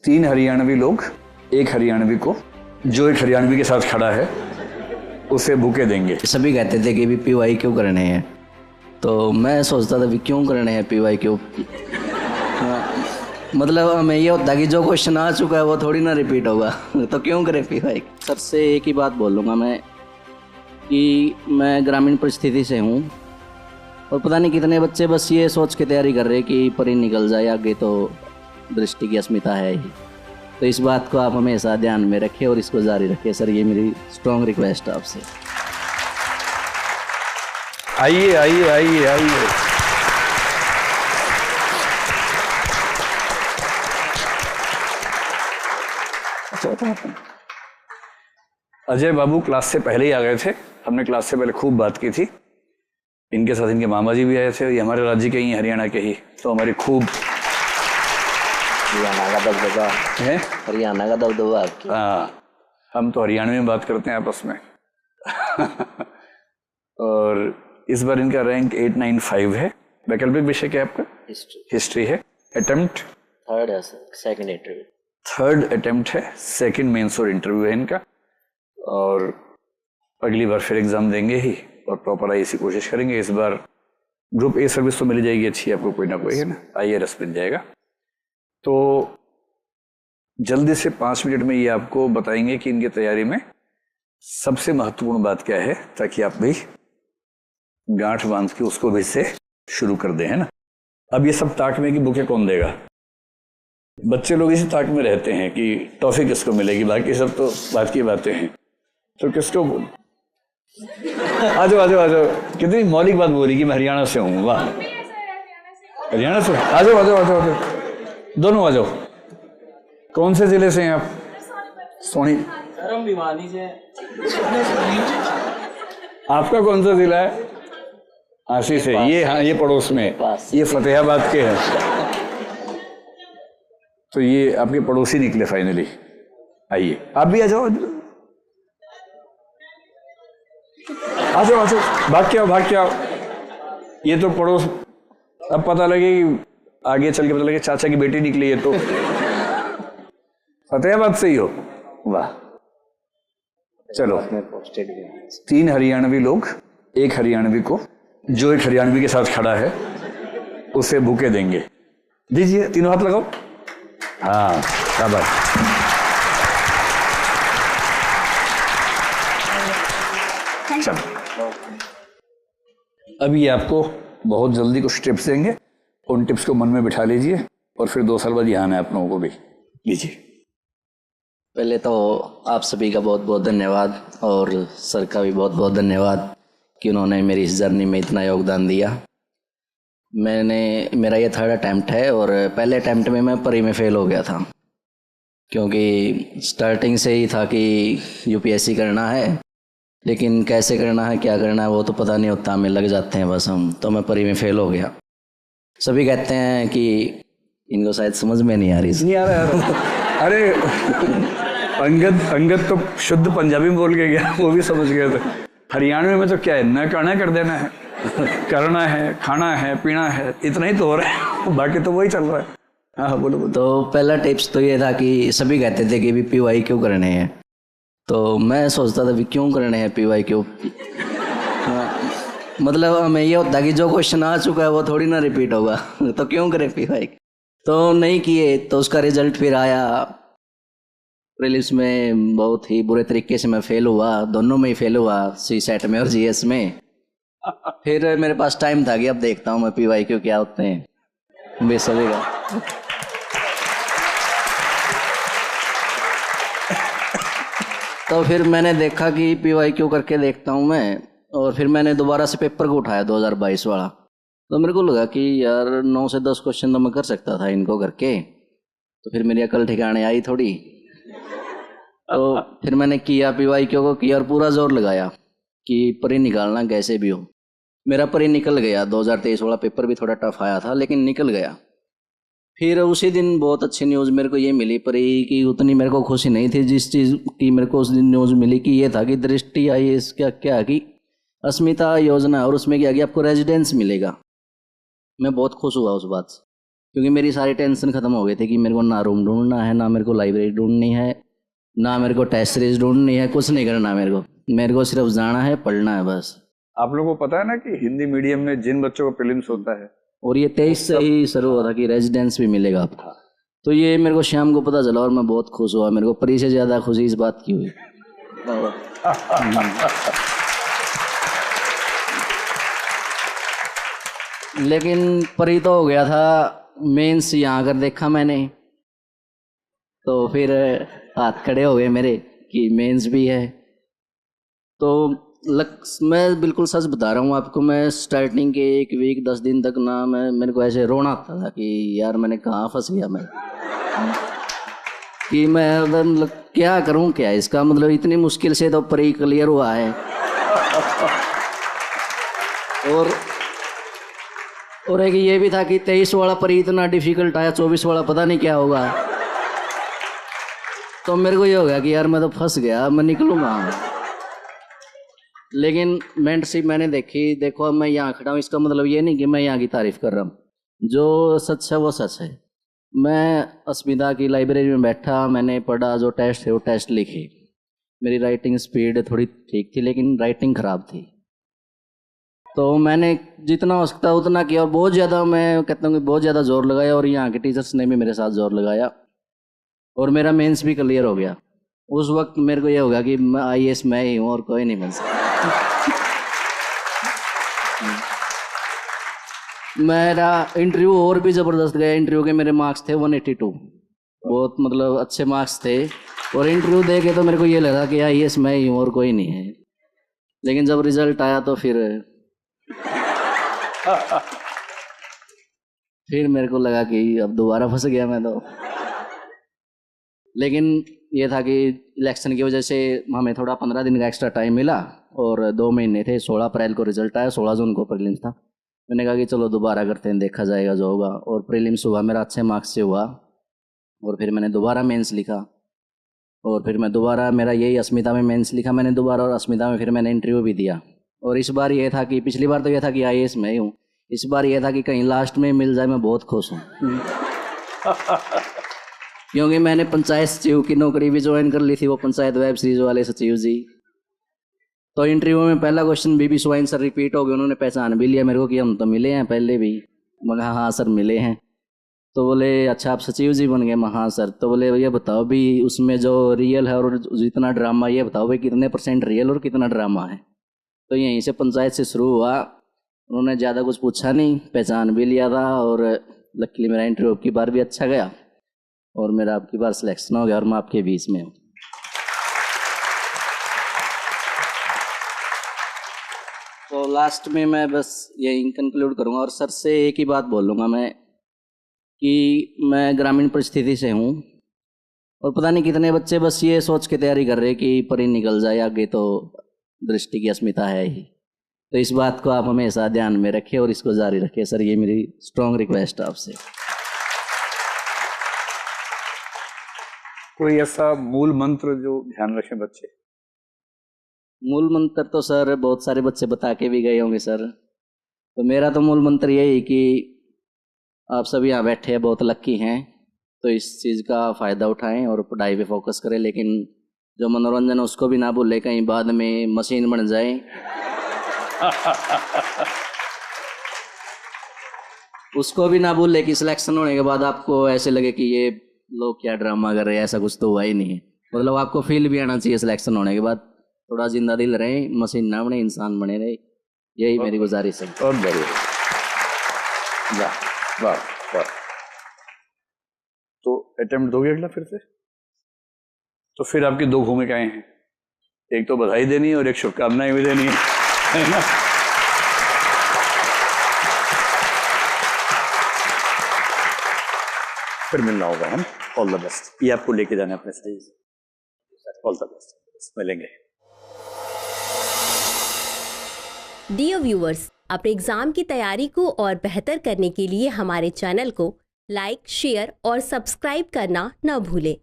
तीन हरियाणवी लोग एक हरियाणवी को, जो एक हरियाणवी के साथ खड़ा है उसे बुके देंगे। सभी कहते थे कि भी पीवाई क्यों करने हैं, तो मैं सोचता था भी क्यों करने हैं पीवाई क्यों। मतलब हमें ये होता कि जो क्वेश्चन आ चुका है वो थोड़ी ना रिपीट होगा, तो क्यों करें पीवाई। सबसे एक ही बात बोलूँगा मैं कि मैं ग्रामीण परिस्थिति से हूँ और पता नहीं कितने बच्चे बस ये सोच के तैयारी कर रहे हैं कि परी निकल जाए आगे तो दृष्टि की अस्मिता है ही। तो इस बात को आप हमेशा ध्यान में रखें और इसको जारी रखें सर, ये मेरी स्ट्रॉन्ग रिक्वेस्ट है आपसे। आइए आइए आइए आइए। अजय बाबू क्लास से पहले ही आ गए थे, हमने क्लास से पहले खूब बात की थी। इनके साथ इनके मामा जी भी आए थे, ये हमारे राज्य के ही, हरियाणा के ही, तो हमारी खूब हरियाणा का दबदबा है। हरियाणा का दबदबा। हाँ, हम तो हरियाणा में बात करते हैं आपस में। और इस बार इनका रैंक 895 है। वैकल्पिक विषय क्या है आपका? हिस्ट्री है। अटेम्प्ट थर्ड है sir, second interview. Third attempt है, सेकंड मेंस और इंटरव्यू है इनका। और अगली बार फिर एग्जाम देंगे ही और प्रॉपर आई की कोशिश करेंगे। इस बार ग्रुप ए सर्विस तो मिल जाएगी अच्छी आपको, कोई ना कोई, है ना, IRS मिल जाएगा। तो जल्दी से 5 मिनट में ये आपको बताएंगे कि इनकी तैयारी में सबसे महत्वपूर्ण बात क्या है, ताकि आप भी गांठ बांध के उसको भी से शुरू कर दें, है ना। अब ये सब ताक में कि बुके कौन देगा, बच्चे लोग इसी ताक में रहते हैं कि टॉफी किसको मिलेगी, बाकी सब तो बात की बातें हैं। तो किसको आ जाओ आ जाओ आ जाओ, कितनी मौलिक बात बोली कि मैं हरियाणा से हूँ। वाह, हरियाणा से आ जाओ आ जाओ आ जाओ आ जाओ, दोनों आ जाओ। कौन से जिले से हैं आप? सोनी से। आपका कौन सा जिला है? आशीष है। ये हाँ, ये पड़ोस में, ये फतेहाबाद के हैं। तो ये आपके पड़ोसी निकले फाइनली। आइए आप भी आ जाओ आ जाओ आ जाओ, भाग के आओ भाग के आओ। ये तो पड़ोस, अब पता लगे कि आगे चल के पता लगे चाचा की बेटी निकली है, तो फतेहाबाद से ही हो। वाह, चलो। तीन हरियाणवी लोग एक हरियाणवी को, जो एक हरियाणवी के साथ खड़ा है उसे बुके देंगे। दीजिए, तीनों हाथ लगाओ। हाँ, शाबाश। चलो, अभी आपको बहुत जल्दी कुछ टिप्स देंगे, उन टिप्स को मन में बिठा लीजिए और फिर 2 साल बाद यहाँ आना है आप लोगों को भी। लीजिए। पहले तो आप सभी का बहुत बहुत धन्यवाद और सर का भी बहुत बहुत धन्यवाद कि उन्होंने मेरी इस जर्नी में इतना योगदान दिया। मेरा ये थर्ड अटैम्प्ट है और पहले अटैम्प्ट में मैं परी में फेल हो गया था, क्योंकि स्टार्टिंग से ही था कि UPSC करना है, लेकिन कैसे करना है क्या करना है वो तो पता नहीं होता, हमें लग जाते हैं बस हम। तो मैं परी में फेल हो गया। सभी कहते हैं कि इनको शायद समझ में नहीं आ रही। नहीं आ रहा यार। अरे अंगद तो शुद्ध पंजाबी में बोल के गया, वो भी समझ गए थे। हरियाणवी में तो क्या है, न करना कर देना है, करना है, खाना है, पीना है, इतना ही तो हो रहा है, बाकी तो वही चल रहा है। हाँ बोलो बोलो। तो पहला टिप्स तो ये था कि सभी कहते थे कि भी पीवाई क्यों करने हैं, तो मैं सोचता था भी क्यों करने हैं पीवाई क्यों। मतलब हमें ये होता कि जो क्वेश्चन आ चुका है वो थोड़ी ना रिपीट होगा, तो क्यों करें पीवाई। तो नहीं किए, तो उसका रिजल्ट फिर आया। प्रीलिम्स में बहुत ही बुरे तरीके से मैं फेल हुआ, दोनों में ही फेल हुआ, CSAT में और GS में। फिर मेरे पास टाइम था कि अब देखता हूँ मैं पीवाई क्यों क्या होते हैं वे सभी का। तो फिर मैंने देखा कि पीवाई क्यों करके देखता हूँ मैं, और फिर मैंने दोबारा से पेपर को उठाया 2022 वाला। तो मेरे को लगा कि यार 9 से 10 क्वेश्चन तो मैं कर सकता था इनको करके। तो फिर मेरी अकल ठिकाने आई थोड़ी, तो फिर मैंने किया पीवाई क्यों को किया और पूरा जोर लगाया कि परी निकालना कैसे भी हो। मेरा परी निकल गया। 2023 वाला पेपर भी थोड़ा टफ आया था, लेकिन निकल गया। फिर उसी दिन बहुत अच्छी न्यूज़ मेरे को ये मिली परी की, उतनी मेरे को खुशी नहीं थी जिस चीज़ की मेरे को उस दिन न्यूज़ मिली, कि ये था कि दृष्टि IAS क्या कि अस्मिता योजना, और उसमें क्या कि आपको रेजिडेंस मिलेगा। मैं बहुत खुश हुआ उस बात से। क्योंकि मेरी सारी टेंशन ख़त्म हो गई थी कि मेरे को ना रूम ढूंढना है, ना मेरे को लाइब्रेरी ढूंढनी है, ना मेरे को टेस्ट सीरीज ढूंढनी है, कुछ नहीं करना मेरे को सिर्फ जाना है, पढ़ना है बस। आप लोगों को पता है ना कि हिंदी मीडियम में जिन बच्चों को प्रीलिम्स होता है, और ये 23 से ही शुरू हुआ था कि रेजिडेंस भी मिलेगा आपको। तो ये मेरे को शाम को पता चला और मैं बहुत खुश हुआ। मेरे को परी से ज़्यादा खुशी इस बात की हुई। लेकिन परी तो हो गया था, मेंस यहाँ कर देखा मैंने तो फिर हाथ खड़े हो गए मेरे कि मेंस भी है। तो मैं बिल्कुल सच बता रहा हूँ आपको, मैं स्टार्टिंग के 1 वीक 10 दिन तक ना मेरे को ऐसे रोना आता था कि यार मैंने कहाँ फंस गया मैं, कि मैं मतलब क्या करूँ, क्या इसका मतलब इतनी मुश्किल से तो प्री क्लियर हुआ है। और एक ये भी था कि 23 वाला प्री इतना डिफिकल्ट आया, 24 वाला पता नहीं क्या होगा। तो मेरे को ये हो गया कि यार मैं तो फंस गया, मैं निकलूँगा। लेकिन मेंटरशिप मैंने देखो अब मैं यहाँ खड़ा हूँ, इसका मतलब ये नहीं कि मैं यहाँ की तारीफ कर रहा हूँ, जो सच है वो सच है। मैं अस्मिता की लाइब्रेरी में बैठा, मैंने पढ़ा, जो टेस्ट है वो टेस्ट लिखे। मेरी राइटिंग स्पीड थोड़ी ठीक थी लेकिन राइटिंग ख़राब थी, तो मैंने जितना हो सकता उतना किया। और बहुत ज़्यादा, मैं कहता हूँ कि बहुत ज़्यादा जोर लगाया, और यहाँ के टीचर्स ने भी मेरे साथ जोर लगाया और मेरा मेंस भी क्लियर हो गया। उस वक्त मेरे को ये होगा कि मैं IAS मैं ही हूँ और कोई नहीं बन सकता। मेरा इंटरव्यू और भी ज़बरदस्त गया। इंटरव्यू के मेरे मार्क्स थे 182, बहुत मतलब अच्छे मार्क्स थे। और इंटरव्यू दे के तो मेरे को ये लगा कि IAS मैं ही हूँ और कोई नहीं है। लेकिन जब रिजल्ट आया तो फिर मेरे को लगा कि अब दोबारा फंस गया मैं तो। लेकिन ये था कि इलेक्शन की वजह से हमें थोड़ा 15 दिन का एक्स्ट्रा टाइम मिला और 2 महीने थे। 16 अप्रैल को रिजल्ट आया, 16 जून को प्रीलिम्स था। मैंने कहा कि चलो दोबारा करते हैं, देखा जाएगा जो होगा। और प्रीलिम्स हुआ मेरा अच्छे मार्क्स से हुआ, और फिर मैंने दोबारा मेंस लिखा, और फिर मैं दोबारा, मेरा यही अस्मिता में मेंस लिखा मैंने दोबारा, और अस्मिता में फिर मैंने इंटरव्यू भी दिया। और इस बार ये था कि पिछली बार तो ये था कि IAS मैं ही हूँ, इस बार ये था कि कहीं लास्ट में मिल जाए, मैं बहुत खुश हूँ। क्योंकि मैंने पंचायत सचिव की नौकरी भी ज्वाइन कर ली थी, वो पंचायत वेब सीरीज वाले सचिव जी। तो इंटरव्यू में पहला क्वेश्चन बीबी स्वाइन सर रिपीट हो गया, उन्होंने पहचान भी लिया मेरे को कि हम तो मिले हैं पहले भी। मैं कहा हाँ सर मिले हैं। तो बोले अच्छा आप सचिव जी बन गए? मैं हाँ सर। तो बोले ये बताओ भी उसमें जो रियल है और जितना ड्रामा, ये बताओ भाई कितने % रियल और कितना ड्रामा है। तो यहीं से पंचायत से शुरू हुआ। उन्होंने ज़्यादा कुछ पूछा नहीं, पहचान भी लिया था। और लकीली मेरा इंटरव्यू की बार भी अच्छा गया और मेरा आपकी बार सिलेक्शन हो गया और मैं आपके बीच में हूँ। तो लास्ट में मैं बस यही कंक्लूड करूँगा और सर से एक ही बात बोलूँगा मैं कि मैं ग्रामीण परिस्थिति से हूँ और पता नहीं कितने बच्चे बस ये सोच के तैयारी कर रहे हैं कि परी निकल जाए आगे तो दृष्टि की अस्मिता है ही। तो इस बात को आप हमेशा ध्यान में रखें और इसको जारी रखें सर, ये मेरी स्ट्रॉन्ग रिक्वेस्ट है आपसे। कोई ऐसा मूल मंत्र जो ध्यान रखें बच्चे? मूल मंत्र तो सर बहुत सारे बच्चे बता के भी गए होंगे सर, तो मेरा तो मूल मंत्र यही कि आप सभी यहाँ बैठे हैं, बहुत लक्की हैं, तो इस चीज़ का फ़ायदा उठाएं और पढ़ाई पे फोकस करें। लेकिन जो मनोरंजन है उसको भी ना भूलें, कहीं बाद में मशीन बन जाए। उसको भी ना भूलें कि सिलेक्शन होने के बाद आपको ऐसे लगे कि ये लोग क्या ड्रामा कर रहे हैं, ऐसा कुछ तो हुआ ही नहीं है। मतलब आपको फील भी आना चाहिए सिलेक्शन होने के बाद। थोड़ा जिंदा दिल रहे, मशीन ना बने, इंसान बने रहे, यही मेरी गुजारिश है। बहुत बढ़िया, वाह वाह वाह। तो अटेम्प्ट दोगे अगला फिर से? तो फिर आपकी 2 भूमिकाएं हैं, एक तो बधाई देनी है और एक शुभकामनाएं भी देनी है ना? फिर मिलना होगा हम। All the best. ये आपको लेके जाना है अपने स्टेज। ऑल द बेस्ट, मिलेंगे। डियर व्यूअर्स, अपने एग्जाम की तैयारी को और बेहतर करने के लिए हमारे चैनल को लाइक, शेयर और सब्सक्राइब करना न भूलें।